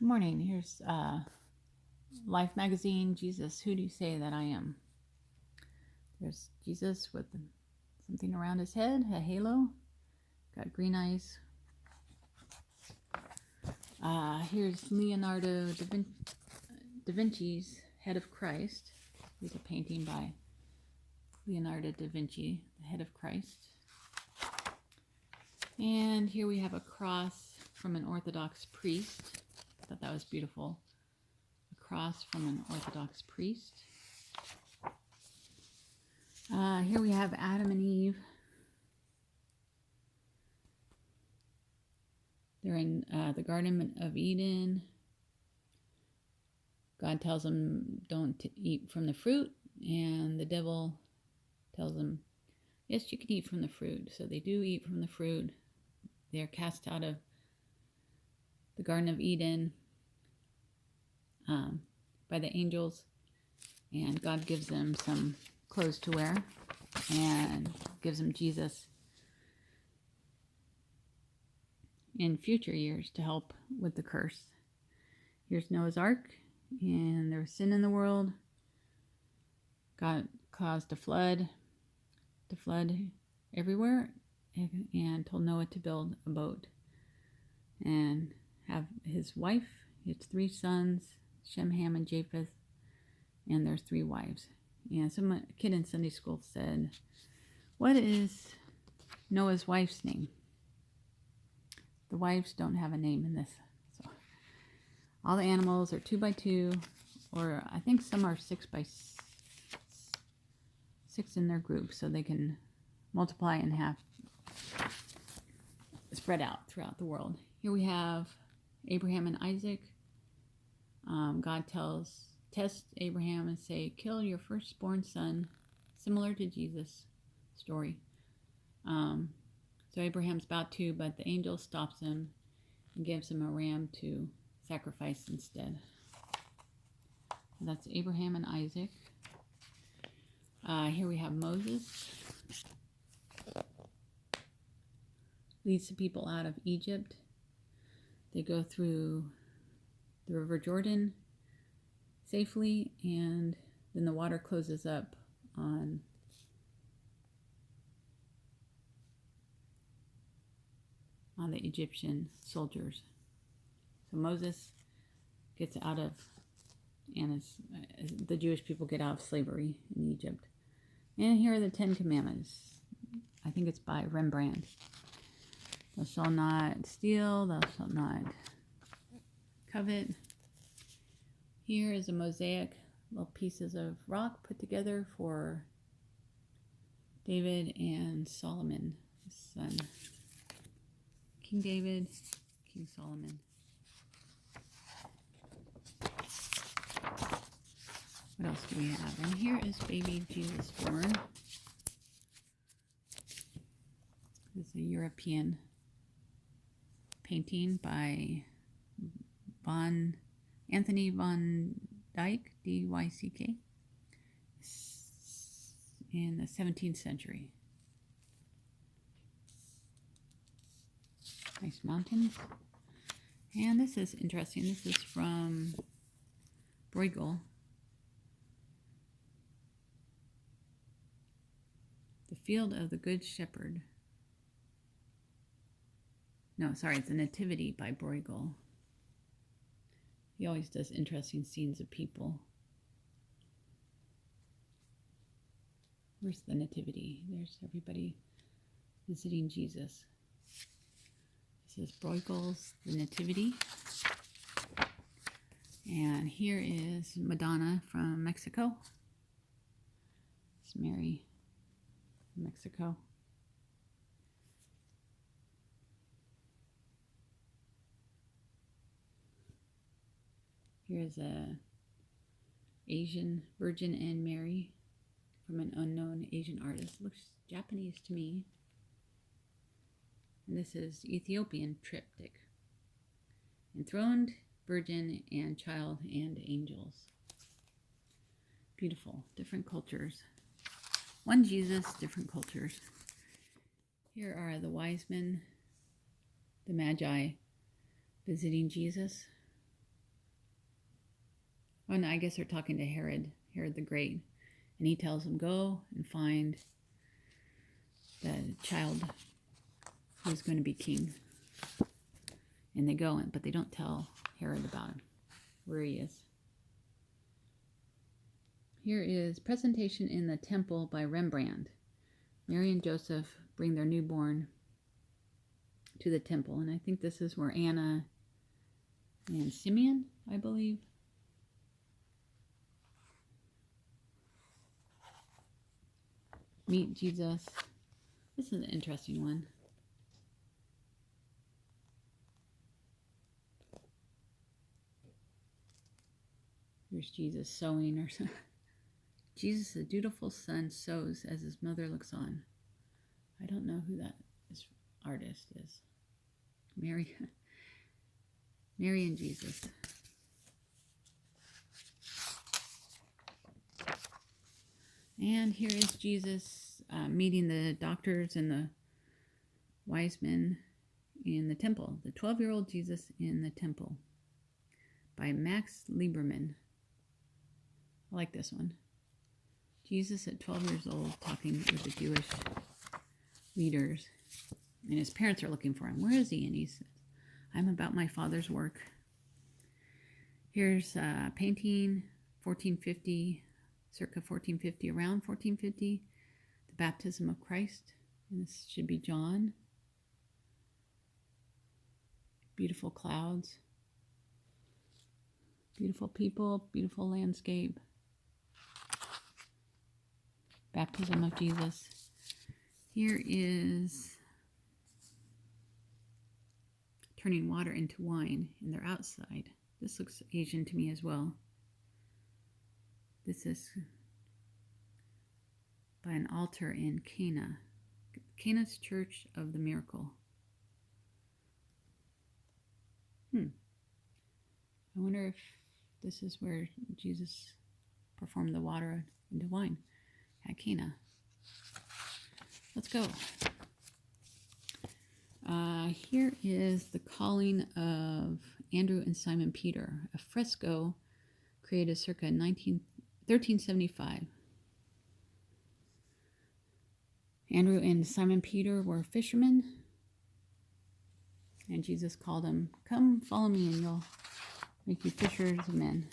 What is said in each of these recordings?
Good morning. Here's Life Magazine. Jesus, who do you say that I am? There's Jesus with something around his head, a halo, got green eyes. Here's Leonardo da Vinci's Head of Christ. Here's a painting by Leonardo da Vinci, the Head of Christ. And here we have a cross from an Orthodox priest. I thought that was beautiful. A cross from an Orthodox priest. Here we have Adam and Eve. They're in the Garden of Eden. God tells them don't eat from the fruit, and the devil tells them, yes, you can eat from the fruit. So they do eat from the fruit. They're cast out of the Garden of Eden by the angels, and God gives them some clothes to wear and gives them Jesus in future years to help with the curse. Here's Noah's Ark, and there was sin in the world. God caused a flood to flood everywhere, and told Noah to build a boat and have his wife, his 3 sons, Shem, Ham, and Japheth, and their 3 wives. And some kid in Sunday school said, what is Noah's wife's name? The wives don't have a name in this. So all the animals are 2 by 2, or I think some are 6 by 6 in their group, so they can multiply and have spread out throughout the world. Here we have Abraham and Isaac. God test Abraham and say, kill your firstborn son, similar to Jesus' story. So Abraham's about to, but the angel stops him and gives him a ram to sacrifice instead. That's Abraham and Isaac. Here we have Moses. Leads the people out of Egypt. They go through the River Jordan safely, and then the water closes up on the Egyptian soldiers. So Moses gets out of, and the Jewish people get out of slavery in Egypt. And here are the 10 Commandments. I think it's by Rembrandt. Thou shalt not steal, thou shalt not covet. Here is a mosaic, little pieces of rock put together for David and Solomon, his son. King David, King Solomon. What else do we have? And here is baby Jesus born. This is a European painting by Anthony von Dyck, D-Y-C-K, in the 17th century. Nice mountains. And this is interesting. This is from Bruegel. The Field of the Good Shepherd. No, sorry, it's a Nativity by Bruegel. He always does interesting scenes of people. Where's the Nativity? There's everybody visiting Jesus. This is Bruegel's The Nativity. And here is Madonna from Mexico. It's Mary from Mexico. Here's a Asian Virgin and Mary from an unknown Asian artist. Looks Japanese to me. And this is Ethiopian triptych. Enthroned, Virgin, and Child, and Angels. Beautiful. Different cultures. One Jesus, different cultures. Here are the wise men, the Magi, visiting Jesus. Oh, and I guess they're talking to Herod the Great. And he tells them, go and find the child who's going to be king. And they go in, but they don't tell Herod about him, where he is. Here is Presentation in the Temple by Rembrandt. Mary and Joseph bring their newborn to the temple. And I think this is where Anna and Simeon, I believe. Meet Jesus. This is an interesting one. Here's Jesus sewing or something. Jesus, the dutiful son, sews as his mother looks on. I don't know who this artist is. Mary and Jesus. And here is Jesus meeting the doctors and the wise men in the temple. The 12-year-old Jesus in the temple by Max Lieberman. I like this one. Jesus at 12 years old talking with the Jewish leaders. And his parents are looking for him. Where is he? And he says, I'm about my Father's work. Here's a painting, 1450, circa 1450, around 1450. The baptism of Christ. And this should be John. Beautiful clouds. Beautiful people, beautiful landscape. Baptism of Jesus. Here is turning water into wine, and they're outside. This looks Asian to me as well. This is by an altar in Cana. Cana's Church of the Miracle. I wonder if this is where Jesus performed the water into wine at Cana. Let's go. Here is The Calling of Andrew and Simon Peter, a fresco created circa 1375. Andrew and Simon Peter were fishermen, and Jesus called them, come follow me and you'll make you fishers of men.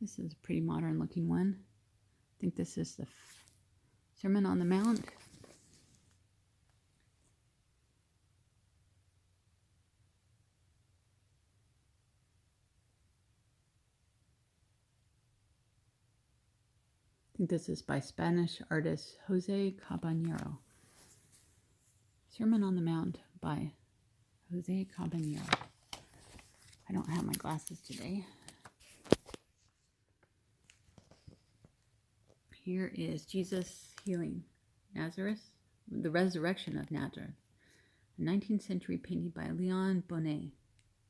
This is a pretty modern looking one. I think this is the Sermon on the Mount. I think this is by Spanish artist Jose Caballero. Sermon on the Mount by Jose Caballero. I don't have my glasses today. Here is Jesus healing Nazareth, the resurrection of Nazareth, a 19th century painting by Leon Bonnat,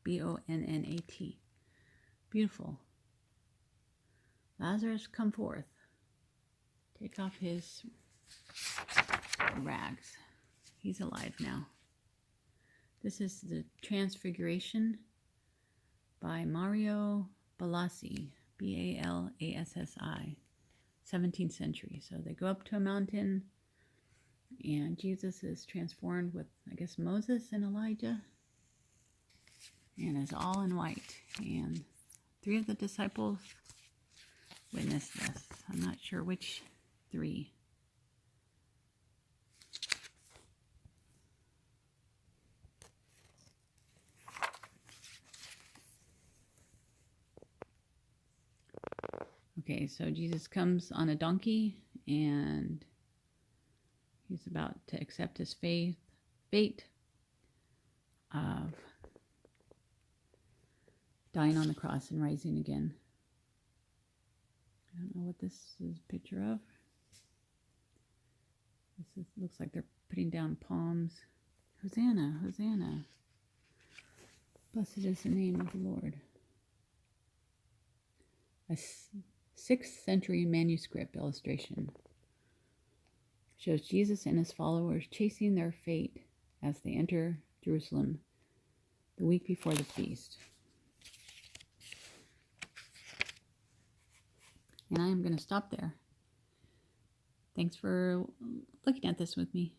Bonnat. Beautiful. Lazarus, come forth. Take off his rags. He's alive now. This is the Transfiguration by Mario Balassi, Ballassi, 17th century. So they go up to a mountain and Jesus is transformed with, I guess, Moses and Elijah, and is all in white. And 3 of the disciples witnessed this. I'm not sure which 3. Okay, so Jesus comes on a donkey and he's about to accept his fate of dying on the cross and rising again. I don't know what this is a picture of. Looks like they're putting down palms. Hosanna, Hosanna. Blessed is the name of the Lord. A 6th century manuscript illustration shows Jesus and his followers chasing their fate as they enter Jerusalem the week before the feast. And I am going to stop there. Thanks for looking at this with me.